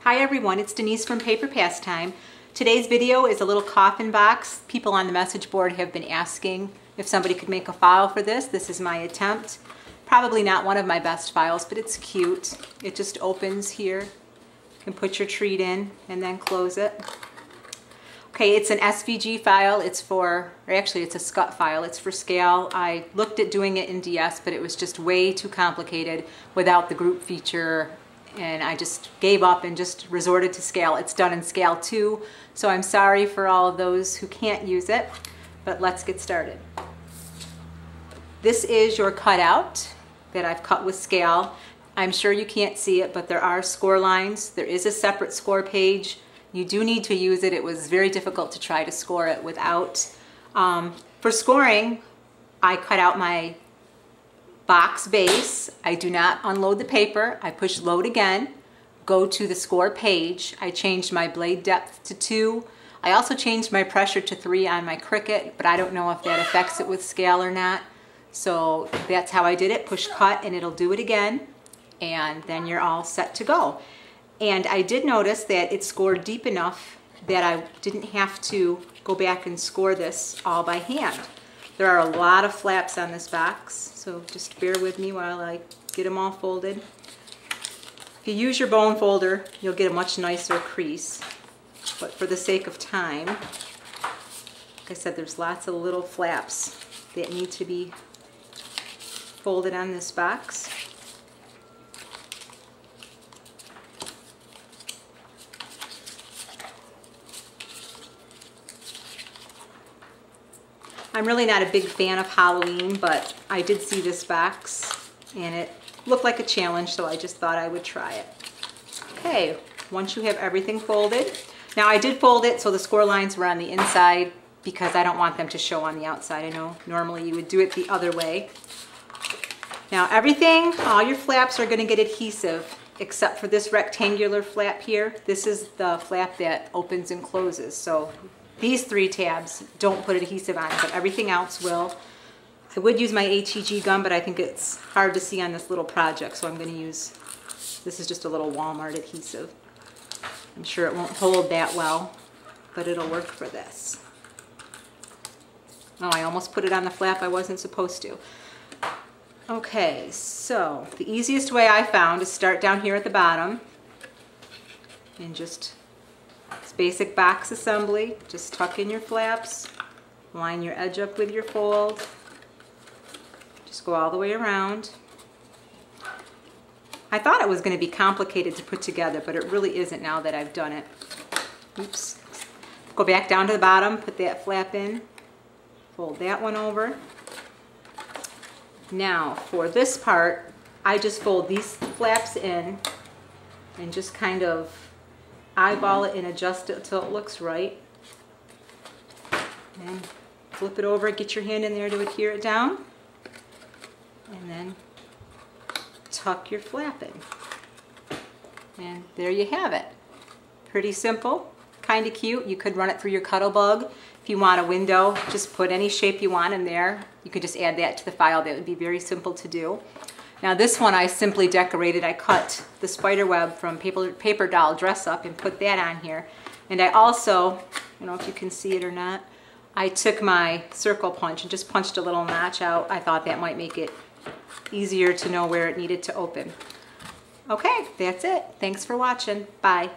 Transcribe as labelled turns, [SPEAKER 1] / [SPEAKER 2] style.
[SPEAKER 1] Hi everyone, it's Denise from Paper Pastime. Today's video is a little coffin box. People on the message board have been asking if somebody could make a file for this. This is my attempt. Probably not one of my best files, but it's cute. It just opens here. You can put your treat in and then close it. Okay, it's an SVG file. It's for, or actually it's a SCUT file. It's for scale. I looked at doing it in DS, but it was just way too complicated without the group feature, and I just gave up and just resorted to scale. It's done in scale 2, so I'm sorry for all of those who can't use it, but let's get started. This is your cutout that I've cut with scale. I'm sure you can't see it, but there are score lines. There is a separate score page. You do need to use it. It was very difficult to try to score it without. For scoring, I cut out my box base. I do not unload the paper. I push load again, go to the score page. I changed my blade depth to 2. I also changed my pressure to 3 on my Cricut, but I don't know if that affects it with scale or not. So that's how I did it. Push cut and it'll do it again, and then you're all set to go. And I did notice that it scored deep enough that I didn't have to go back and score this all by hand. There are a lot of flaps on this box, so just bear with me while I get them all folded. If you use your bone folder, you'll get a much nicer crease. But for the sake of time, like I said, there's lots of little flaps that need to be folded on this box. I'm really not a big fan of Halloween, but I did see this box and it looked like a challenge, so I just thought I would try it. Okay, once you have everything folded. Now I did fold it so the score lines were on the inside because I don't want them to show on the outside. I know normally you would do it the other way. Now everything, all your flaps are going to get adhesive except for this rectangular flap here. This is the flap that opens and closes. So these 3 tabs don't put adhesive on, but everything else will. I would use my HEG gun, but I think it's hard to see on this little project, so I'm going to use, this is just a little Walmart adhesive. I'm sure it won't hold that well, but it'll work for this. Oh, I almost put it on the flap I wasn't supposed to. Okay, so the easiest way I found is start down here at the bottom and just, it's basic box assembly. Just tuck in your flaps, line your edge up with your fold, just go all the way around. I thought it was going to be complicated to put together, but it really isn't now that I've done it. Oops. Go back down to the bottom, put that flap in, fold that one over. Now for this part, I just fold these flaps in and just kind of eyeball it and adjust it until it looks right. And flip it over, get your hand in there to adhere it down, and then tuck your flap in. And there you have it. Pretty simple, kind of cute. You could run it through your Cuttlebug. If you want a window, just put any shape you want in there. You could just add that to the file. That would be very simple to do. Now this one I simply decorated. I cut the spider web from Paper Doll Dress Up and put that on here. And I also, I don't know if you can see it or not, I took my circle punch and just punched a little notch out. I thought that might make it easier to know where it needed to open. Okay, that's it. Thanks for watching. Bye.